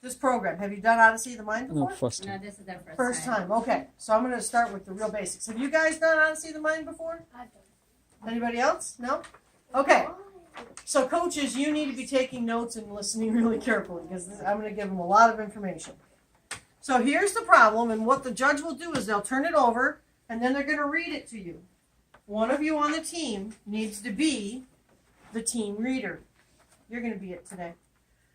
this program. Have you done Odyssey of the Mind before? No, first No, time. this is their First time. Okay. So I'm going to start with the real basics. Have you guys done Odyssey of the Mind before? I've done. Anybody else? No? Okay. So coaches, you need to be taking notes and listening really carefully because I'm going to give them a lot of information. So here's the problem, and what the judge will do is they'll turn it over and then they're going to read it to you. One of you on the team needs to be the team reader. You're going to be it today.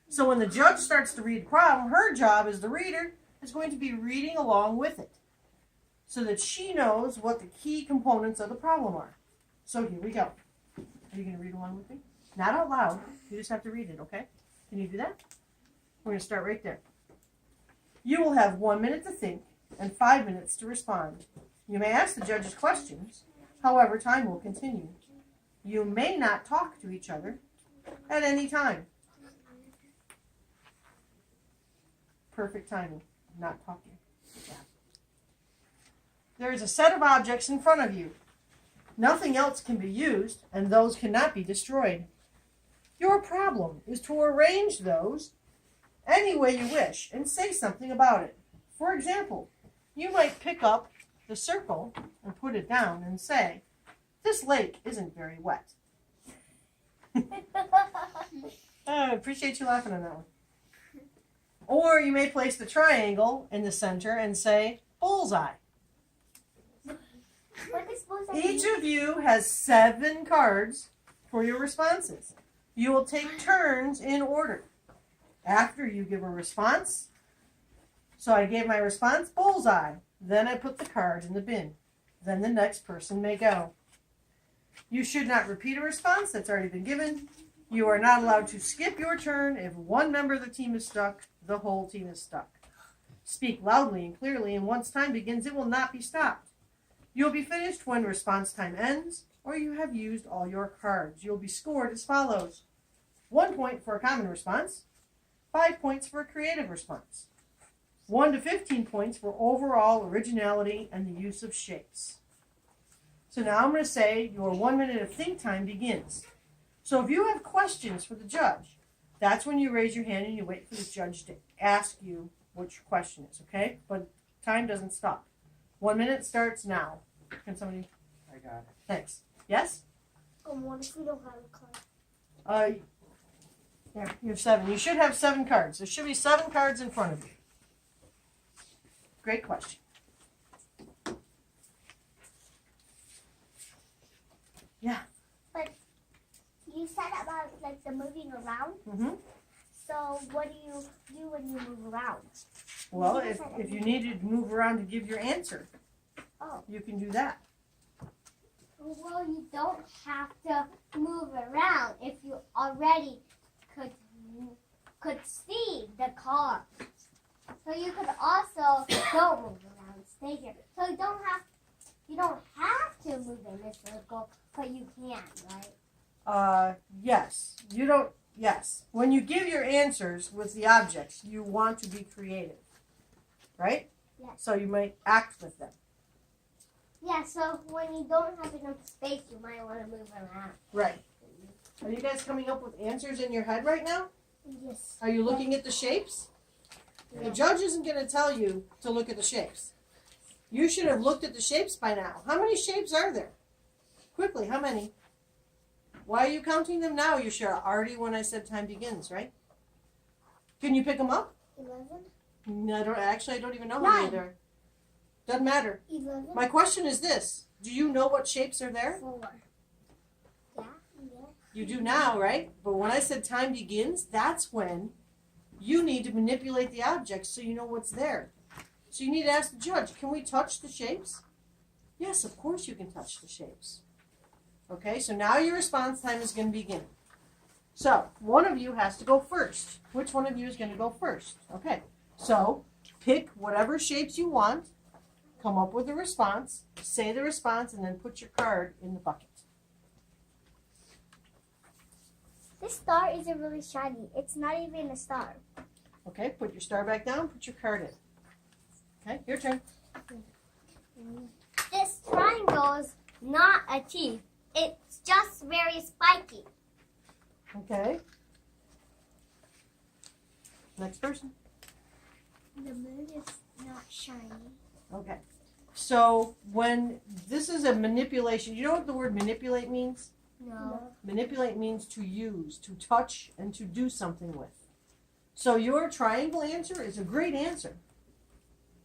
So when the judge starts to read the problem, her job as the reader is going to be reading along with it so that she knows what the key components of the problem are. So here we go. Are you going to read along with me? Not out loud. You just have to read it, okay? Can you do that? We're going to start right there. You will have 1 minute to think and 5 minutes to respond. You may ask the judges questions. However, time will continue. You may not talk to each other at any time. Perfect timing. Not talking. Yeah. There is a set of objects in front of you. Nothing else can be used, and those cannot be destroyed. Your problem is to arrange those any way you wish and say something about it. For example, you might pick up the circle and put it down and say, "This lake isn't very wet." I appreciate you laughing on that one. Or you may place the triangle in the center and say, "Bullseye." What is bullseye? Each of you has 7 cards for your responses. You will take turns in order. After you give a response, so I gave my response, bullseye. Then I put the card in the bin. Then the next person may go. You should not repeat a response that's already been given. You are not allowed to skip your turn. If one member of the team is stuck, the whole team is stuck. Speak loudly and clearly, and once time begins, it will not be stopped. You'll be finished when response time ends, or you have used all your cards. You'll be scored as follows. 1 point for a common response, 5 points for a creative response, 1 to 15 points for overall originality and the use of shapes. So now I'm going to say your 1 minute of think time begins. So if you have questions for the judge, that's when you raise your hand and you wait for the judge to ask you what your question is, okay? But time doesn't stop. 1 minute starts now. Can somebody? I got it. Thanks. Yes? What if we don't have a card? There, you have 7. You should have 7 cards. There should be 7 cards in front of you. Great question. Yeah. But you said about like the moving around. Mm-hmm. So what do you do when you move around? Well, if you need to move around to give your answer, you can do that. Well, you don't have to move around if you already could see the car. So you could also don't move around, stay here. So you don't have to move in a circle, but you can, right? Yes. You don't. Yes. When you give your answers with the objects, you want to be creative, right? Yes. So you might act with them. Yeah, so when you don't have enough space, you might want to move around. Right. Are you guys coming up with answers in your head right now? Yes. Are you looking at the shapes? The judge isn't going to tell you to look at the shapes. You should have looked at the shapes by now. How many shapes are there? Quickly, how many? Why are you counting them now? You should have already when I said time begins, right? Can you pick them up? 11? No, I don't even know how many 9. there are. Doesn't matter. 11? My question is this. Do you know what shapes are there? 4. Yeah. You do now, right? But when I said time begins, that's when you need to manipulate the objects so you know what's there. So you need to ask the judge, can we touch the shapes? Yes, of course you can touch the shapes. Okay, so now your response time is going to begin. So one of you has to go first. Which one of you is going to go first? Okay, so pick whatever shapes you want, come up with a response, say the response, and then put your card in the bucket. This star isn't really shiny. It's not even a star. Okay, put your star back down, put your card in. Okay, your turn. This triangle is not a T. It's just very spiky. Okay. Next person. The moon is not shiny. Okay. So when this is a manipulation, you know what the word manipulate means? No. Manipulate means to use, to touch, and to do something with. So your triangle answer is a great answer,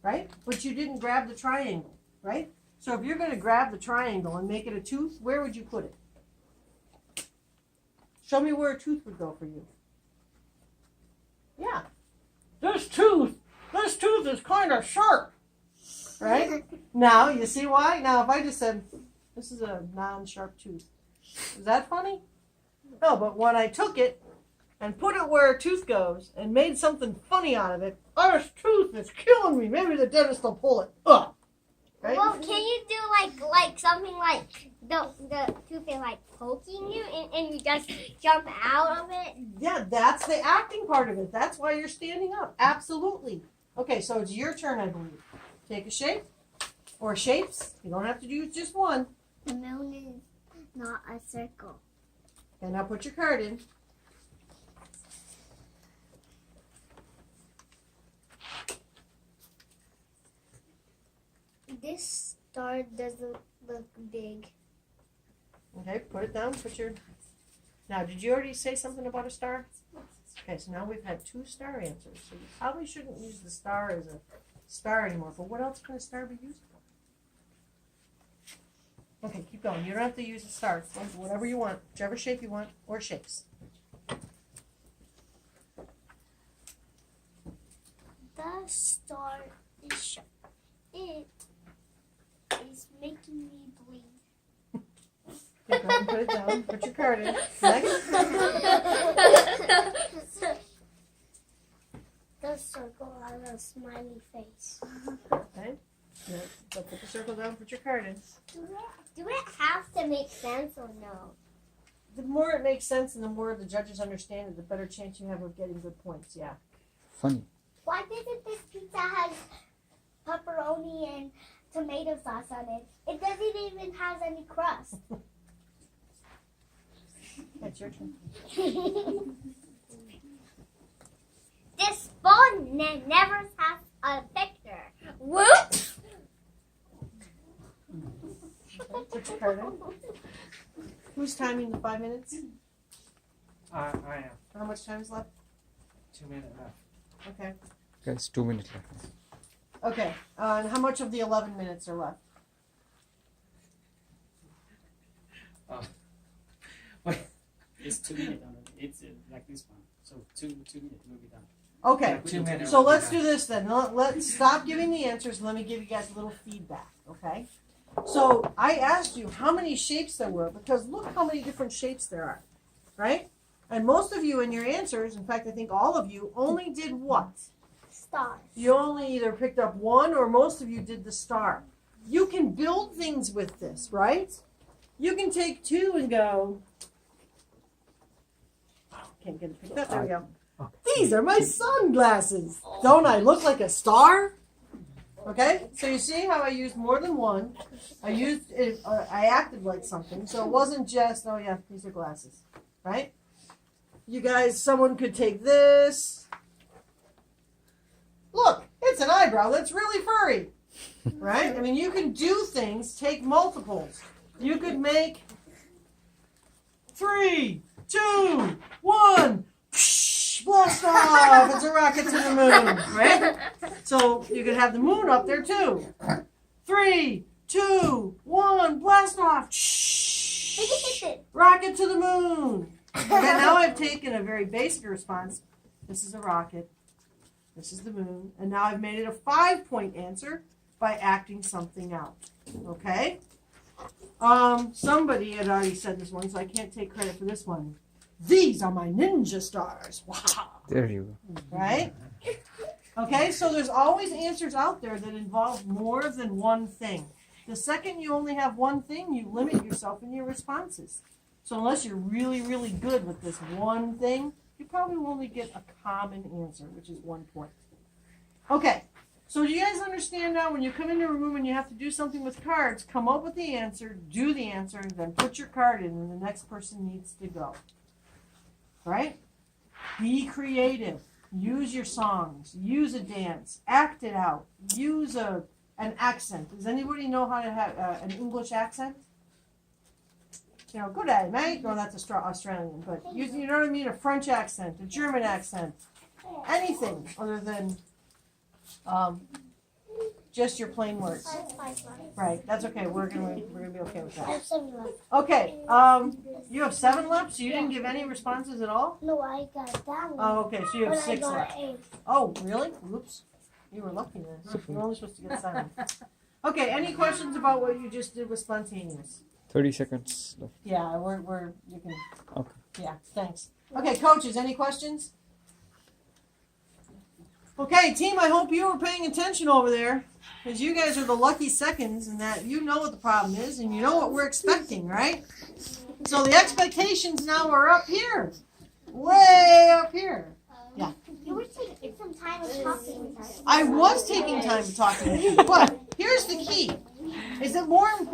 right? But you didn't grab the triangle, right? So if you're going to grab the triangle and make it a tooth, where would you put it? Show me where a tooth would go for you. Yeah. This tooth is kind of sharp, right? Now, you see why? Now, if I just said, this is a non-sharp tooth, is that funny? No, but when I took it and put it where a tooth goes and made something funny out of it, oh, this tooth is killing me. Maybe the dentist will pull it. Ugh. Right? Well, can you do like something like the tooth is like poking you and you just jump out of it? Yeah, that's the acting part of it. That's why you're standing up. Absolutely. Okay, so it's your turn, I believe. Take a shape or shapes. You don't have to use just one. The moon is not a circle. Okay, now put your card in. This star doesn't look big. Okay, put it down. Now, did you already say something about a star? Okay, so now we've had 2 star answers. So you probably shouldn't use the star as a star anymore. But what else can a star be used for? Okay, keep going. You don't have to use a star. Whatever you want, whichever shape you want, or shapes. The star is sharp. It is making me bleed. Okay, go ahead and put it down. Put your card in. Next. The circle has a smiley face. Okay. Yeah, so put the circle down. Put your card in. Do it have to make sense or no? The more it makes sense and the more the judges understand it, the better chance you have of getting good points. Yeah. Funny. Why didn't this pizza have pepperoni and tomato sauce on it? It doesn't even have any crust. That's your turn. This phone never has a picture. Whoop! Okay, put your card in. Who's timing the 5 minutes? I am. How much time is left? 2 minutes left. Okay. Guys, 2 minutes left. Okay. And how much of the 11 minutes are left? Wait. It's 2 minutes. It's like this one. So 2 minutes will be done. Okay. 2 minutes. So let's do this then. Let's stop giving the answers and let me give you guys a little feedback, okay? So I asked you how many shapes there were because look how many different shapes there are, right? And most of you in your answers, in fact, I think all of you, only did what? Stars. You only either picked up one or most of you did the star. You can build things with this, right? You can take 2 and go, can't get it picked up, there we go. These are my sunglasses. Don't I look like a star? Okay, so you see how I used more than one. I acted like something, so it wasn't just, oh yeah, these are glasses, right? You guys, someone could take this. Look, it's an eyebrow that's really furry, right? I mean, you can do things, take multiples. You could make 3, 2, 1. Blast off! It's a rocket to the moon, right? So you could have the moon up there too. 3, 2, 1, blast off! Rocket to the moon. Okay, now I've taken a very basic response. This is a rocket. This is the moon, and now I've made it a 5-point answer by acting something out. Okay. Somebody had already said this one, so I can't take credit for this one. These are my ninja stars. Wow. There you go. Right? Okay, so there's always answers out there that involve more than one thing. The second you only have one thing, you limit yourself in your responses. So unless you're really, really good with this one thing, you probably will only get a common answer, which is 1 point. Okay, so do you guys understand now when you come into a room and you have to do something with cards, come up with the answer, do the answer, then put your card in and the next person needs to go. Right? Be creative. Use your songs. Use a dance. Act it out. Use an accent. Does anybody know how to have an English accent? You know, good day, mate. No, that's Australian. But you know what I mean? A French accent, a German accent, anything other than just your plain words. Right. That's okay. We're gonna be okay with that. Okay. You have 7 left, so you didn't give any responses at all. No, I got that one. Oh, okay. So you have But 6 I left. got 8. Oh, really? Oops. You were lucky then. Huh? You're only supposed to get 7. Okay. Any questions about what you just did with spontaneous? 30 seconds left. Yeah, you can. Okay. Yeah. Thanks. Okay, coaches. Any questions? Okay, team. I hope you were paying attention over there, because you guys are the lucky seconds, and that you know what the problem is, and you know what we're expecting, right? So the expectations now are up here, way up here. Yeah. You were taking some time of talking with us. I was taking time to talk to you, but here's the key: is it more important?